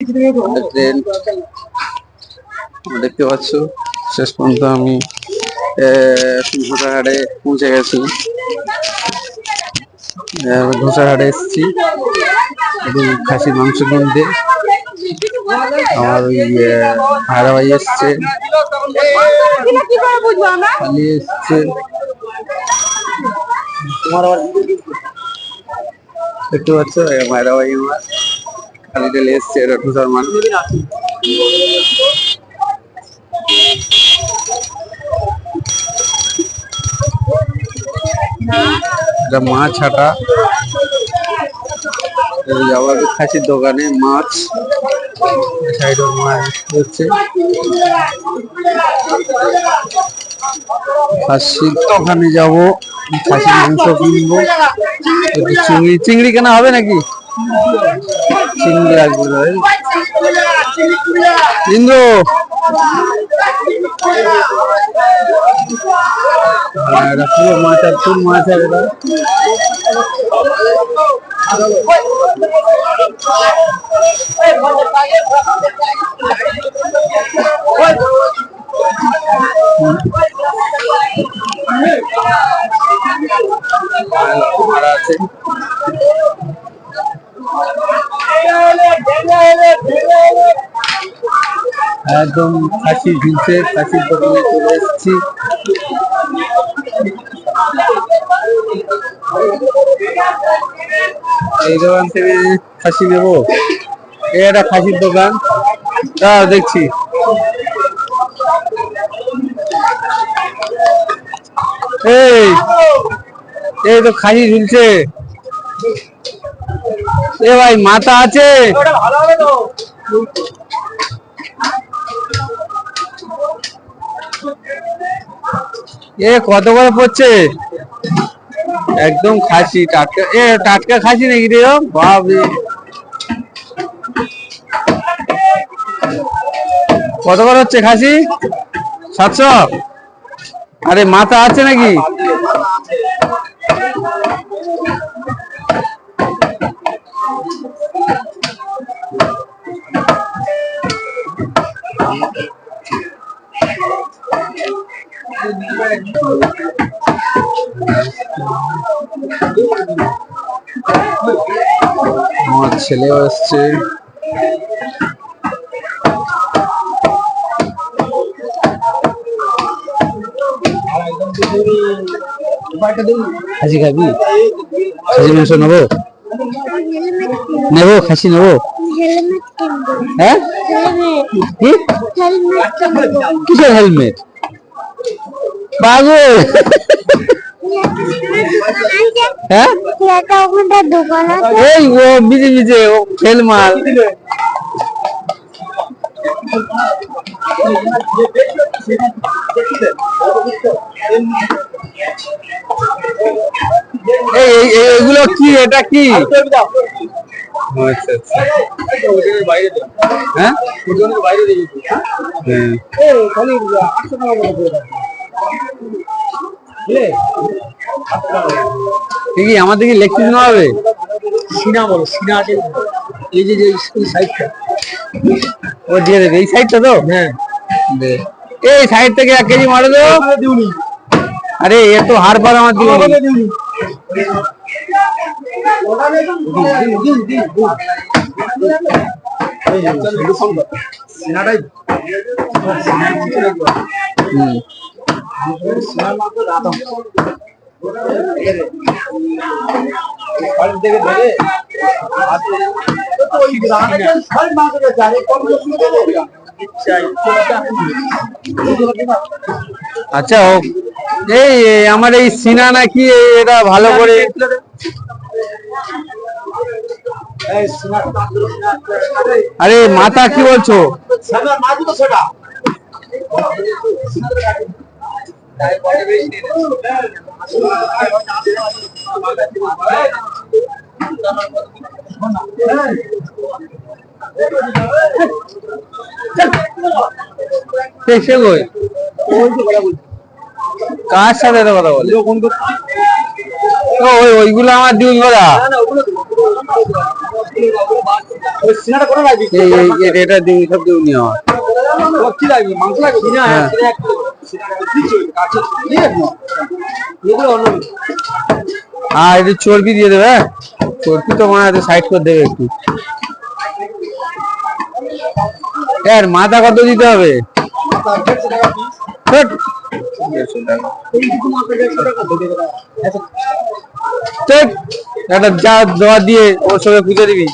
Train দেখতে পাচ্ছ, শেষ পর্যন্ত আমি ঘোষাঘাটে পৌঁছে গেছি। ঘোষাঘাটে এসেছি একটু খাসির মাংস কিনতে। আমার ওই ভাইরা ভাই এসছে, এসছে। দেখতে পাচ্ছ ভাইরা ভাই আমার খালি তেলে এসছে, এটা ঠোসার মান। এটা মাছ হাটা, যাওয়ার খাসির দোকানে মাছ সাইড মাছ হচ্ছে। খাসির দোকানে যাবো, খাসির মাংস কিনবো। চিংড়ি চিংড়ি কেনা হবে নাকি? চিংড়ি আসবে ইন্দ্র। পুরো মাছ আর ফুল মাছ আর এটা মারা আছে। একদম খাসি ঝুলছে, খাসির দোকানে চলে এসেছি। এই দোকান থেকে খাসি নেবো, এই একটা খাসির দোকান দেখছি। এই তো খাসি ঝুলছে। এ ভাই মাথা আছে? এ কত করে পড়ছে? একদম খাসি টাটকা, টাটকা খাসি নাকি রে? বাবরে, কত করে হচ্ছে খাসি? 700? আরে মাথা আছে নাকি? আমার ছেলেও এসছে। খাসি খাবি? খাসি মাংস নেবো, নেবো খাসি নেবো। হ্যাঁ, কিসের হেলমেট? পাগল। হ্যাঁ, এই ও বিজে বিজে ও খেল মাল। এগুলো কি? এটা কি? হ্যাঁ, কি আমাদের কি লেগ পিস নেওয়া হবে? সিনা বলো, সিনা আছে এই যে সাইডটা, ও দিয়ে দেবে এই সাইডটা তো। হ্যাঁ, এই সাইড থেকে 1 কেজি মারে দেবো। আরে এ তো হার পার আমার দিল। আচ্ছা, এই আমার এই সিনা নাকি এটা ভালো করে। আরে মাথা কি বলছো? কার সাথে কথা বলে? ওইগুলো আমার ডিউল করা। এটা দিন সব দিন নেওয়া একটু চর্বি দিয়ে দেবে, চর্বি তো মনে হয় সাইড করে দেবে একটু। মাথা কত দিতে হবে? একটা যা দেওয়া দিয়ে ওর সঙ্গে পুজো দিবি।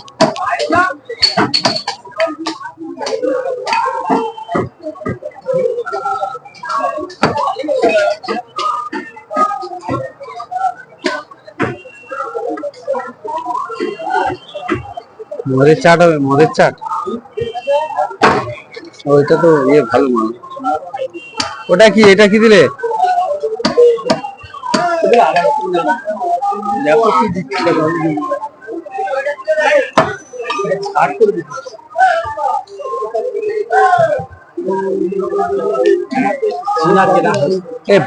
মদের চাট হবে, মদের চাট। ওইটা তো ইয়ে ভালো মাল। ওটা কি, এটা কি দিলে?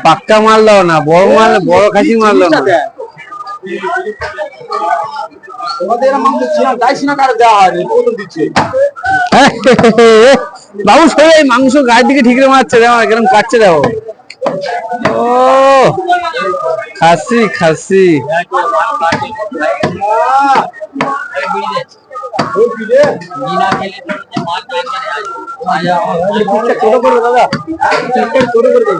পাক্কা মাল দাও না, বড় মাল, বড় খাসি মাল দাও না। বাবু সবাই মাংস গায়ের দিকে ঠিক মারছে, দেখো কেরম কাটছে, দেখো। ও খাসি খাসি ছোট করে দাদা, ছোট করে